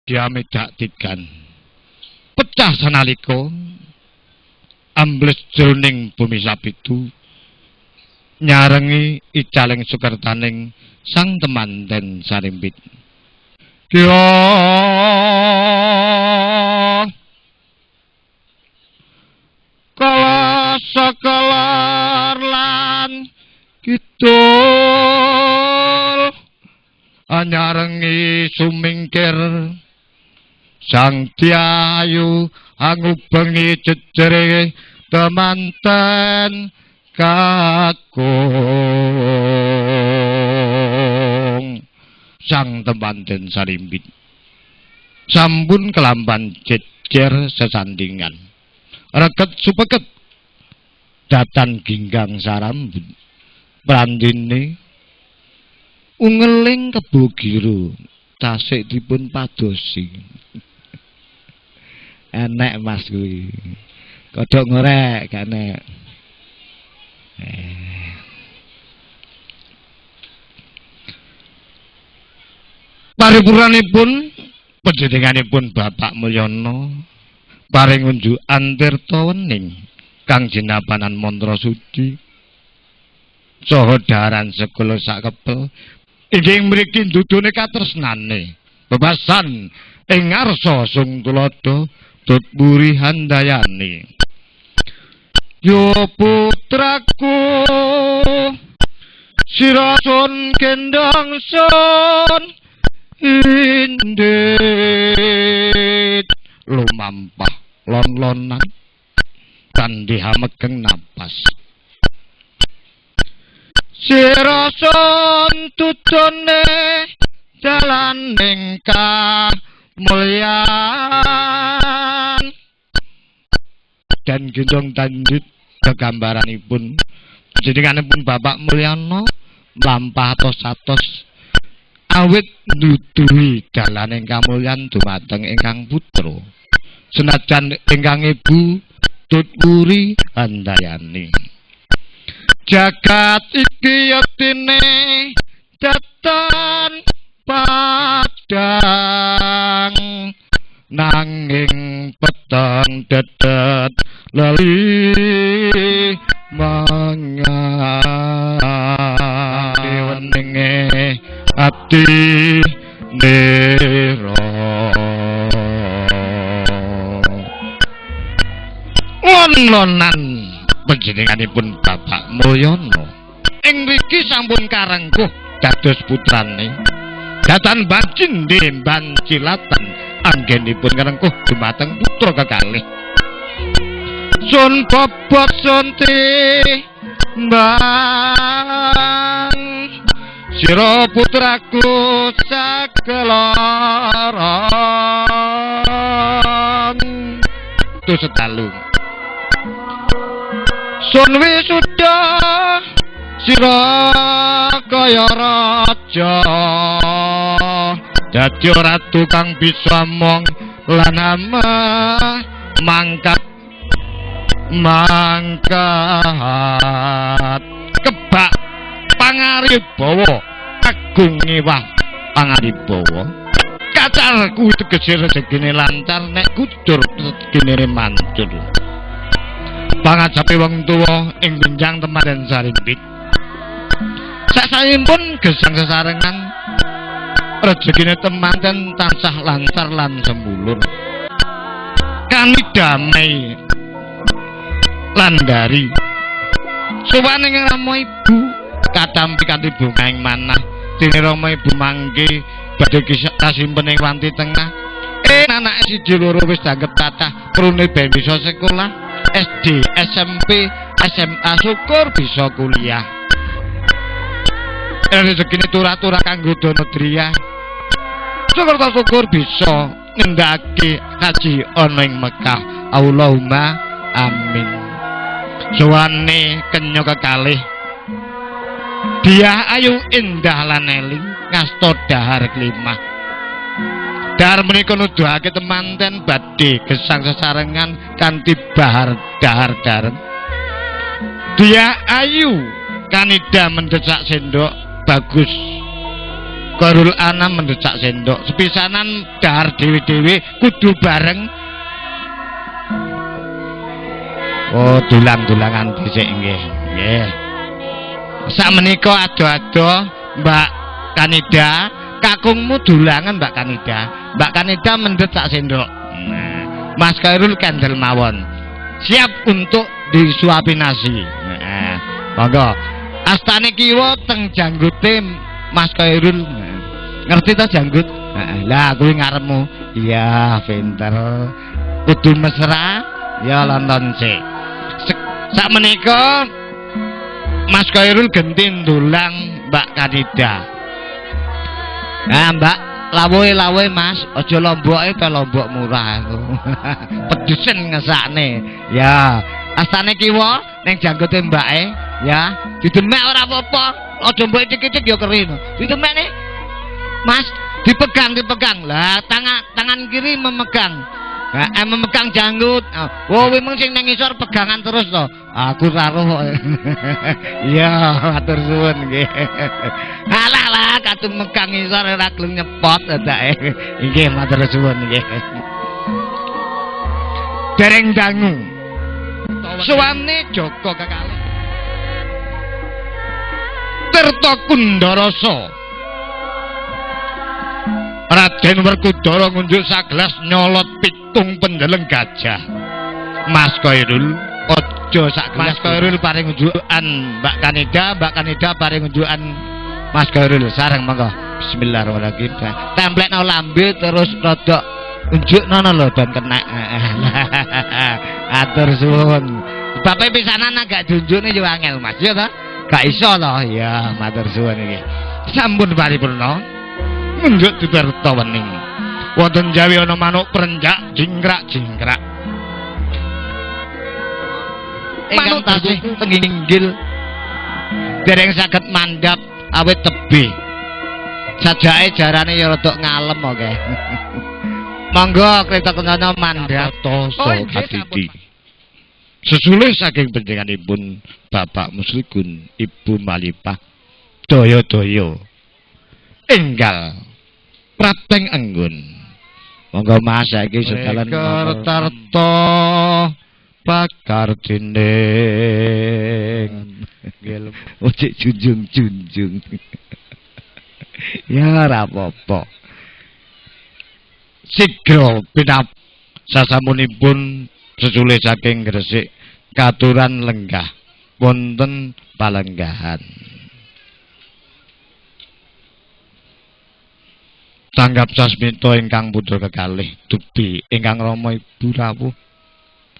diamedak tigan pecah sanalika ambles jroning bumi sapitu nyarengi icaling sukertaning sang temanten Sarimbit. Kya kala sekelar lan kidul anyarengi sumingkir sang Tyayu angubengi jejere temanten kakung sang temanten Sarimbit sampun kelamban jejer sesandingan reget supeket datan ginggang sarambut prandene ungeling kebogiru tasik dipun padosi enek mas kuwi kodhok ngorek gak enek paripurnanipun panjenenganipun Bapak Mulyono paring unjukan tirta wening kang jinabanan mantra suci saha daharan segala sakepel inggih mriki ndudune katresnane bebasan ing ngarsa sung tulodo tutburi handayani. Yo putraku sirasun kendang sun indit lumampah lon-lonan kanthi hamegeng napas sirasun tutune dalaning kamulyan dan gendong tanjut kegambaranipun jenenganipun Bapak Mulyono lampah atos-atos awit nuduhi dalaning kamulyan dumateng ingkang putra senajan ingkang ibu tutpuri handayani. Jagat iki yektine datan padang nanging peteng dedet lali mangan weninge ati nira lonan panjenenganipun Bapak Mulyono ing mriki sampun karengkuh dados putrane datan Bancin Demban Cilatan anggenipun karengkuh dumateng putra kekalih Sun Bobot Sunti Mbang sira putraku sakelaran tu setalu Sun Wisuda sira kaya raja dadi ratu kang bisa mong lan mangkat kebak pangaribawa agung ngewah pangaribawa kacarku tegese rezekine lancar nek kudur rezekine mancur pangajape wong tuwa ing benjang temanten Sarimbit sasampun gesang sesarengan rezekine temanten tansah lancar lan sembulur kami damai landari suwane ing rama ibu katampi kanthi bungaing manah dene rama ibu mangke badhe kasimpen ing wanti tengah anake siji loro wis danggep tatah prune ben bisa sekolah SD SMP SMA syukur bisa kuliah rezekine turah-turah kanggo dono driya syukur bisa ngendhake haji ana ing Mekah Allahumma amin. Suwane kenya kekalih Diah ayu indah lan eling ngasta dahar klimah dahar menika nuduhake temanten badhe gesang sesarengan kanthi bahar dahar-dahar Diah ayu kanida mendesak sendok bagus Kairul Anam mendhet sak sendok. Sepisanan dahar dewi-dewi kudu bareng. Oh, dulang-dulangan dhisik nggih. Nggih. Sakmenika ado-ado Mbak Kanida, kakungmu dulangan Mbak Kanida. Mbak Kanida mendhet sak sendok. Nah, Mas Kairul kendel mawon. Siap untuk disuapi nasi. Nah, monggo. Astane kiwa teng janggute Mas Kairul. Ngerti ta janggut? Lah kuwi ngarepmu. Iya, pinter. Kudu mesra ya lonton sik. Sakmenika Mas Kairul genti ndulang Mbak Kanida. Nah, Mbak, lawuhe Mas, aja lomboke pe lombok murah. Pedesen ngesakne. Ya, astane kiwa ning janggute mbake, ya. Didemek ora apa-apa. Aja mbok cicik-cicik ya kerin. Didemek nih. Mas, dipegang. Lah, tangan kiri memegang. Nah, memegang janggut. Oh, memang sing nang ngisor pegangan terus to. Aku karo kok. Iya, matur suwun nggih. Alah lah, kadung megang ngisor ora gelem nyepot ndake. Nggih, matur suwun nggih. Dereng dangu. Suwane Joko kekalih. Tirta Kundarasa. Raden Werkudara ngunjuk sagelas nyolot pitung pendeleng gajah. Mas Kairul aja sak Mas Kairul paring unjukan Mbak Kanida paring unjukan Mas Kairul sareng monggo. Bismillahirrahmanirrahim. Templekno lambe terus rodok unjukno lho ben kenek. Atur suwun. Bapak pisanan agak junjukne yo angel Mas ya ta? Gak iso to. Ya matur suwun iki. Sampun paripurna. Ngunjuk diperta wening. Wonten Jawi ana manuk perenjak jingkrak-jingkrak. Manuk tasih penginggil dereng saged mandhap awit tebih. Sajake jarane ya rada ngalem oke. Monggo kreta kencana mandhap tosa kadidi. Sesulih saking panjenenganipun Bapak Muslikun Ibu Malipah daya-daya enggal prateng anggun. Monggo Mas saiki sedalan tarta bakar dinding. Ojek junjung-junjung. Ya ora apa-apa. Sigra pinap sasamunipun sesulih saking Gresik katuran lenggah wonten palenggahan. Tanggap sasmita ingkang putra kekalih Dubi ingkang Rama Ibu rawuh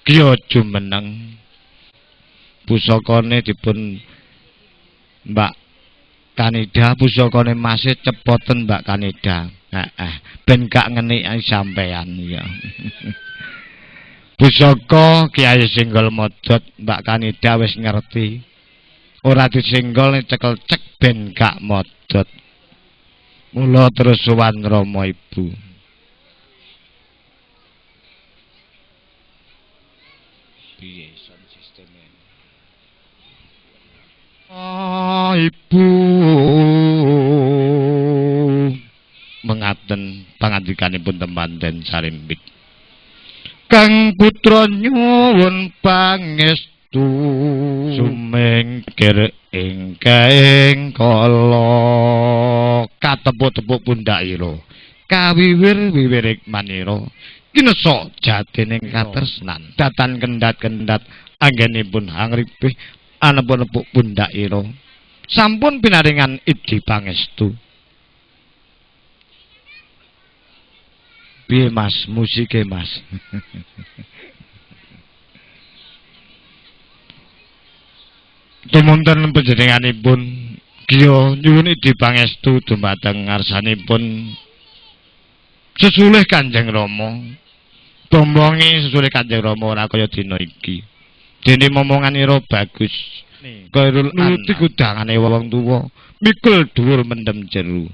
Kiya jumeneng pusakane dipun Mbak Kanida, pusakane Masih cepoten Mbak Kanida. Ben gak ngeniki sampean ya. Pusaka Kiai Singgol Modot Mbak Kanida wis ngerti. Ora disinggol cekel cek ben gak modot. Mula terus sowan Rama Ibu. Piye sound sisteme? Ibu mengaten pangandikanipun temanten sarimbit. Kang putra nyuwun pangestu sumengkir ingkang kala katepuk-tepuk pundhakira kawiwir-wiwirik manira kinesa jadening katresnan datan kendhat-kendhat anggenipun hangripih anepuk-nepuk pundhakira sampun pinaringan idi pangestu. Piye Mas musike Mas? Tumunten panjenenganipun Kiya nyuwun idi pangestu dumateng ngarsanipun sesulih Kanjeng Rama. Bombonge sesulih Kanjeng Rama ora kaya dina iki. Dene momonganira bagus. Kairul nuruti kudangane wong tuwa, mikul dhuwur mendem jeru.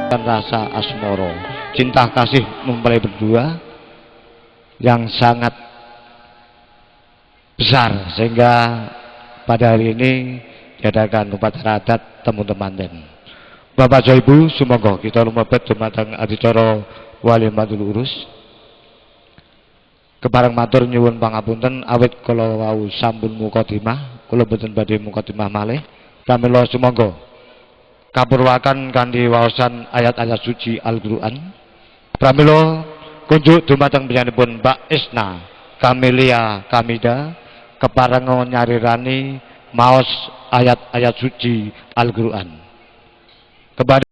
dan rasa asmoro, cinta kasih mempelai berdua yang sangat besar, sehingga pada hari ini diadakan upacara adat temu temanten. Bapak Ibu, sumangga kita lumebet dumateng adicara walimatul urus. Kepareng matur nyuwun pangapunten awit kula wau sampun mukadimah, kula boten badhe mukadimah malih. Pramila sumangga kapurwakan kanthi waosan ayat-ayat suci Al-Qur'an. Pramila kunjuk dumateng panjenenganipun Mbak Isna Kamelia Kamida kepareng nyarirani maos ayat-ayat suci Al-Qur'an.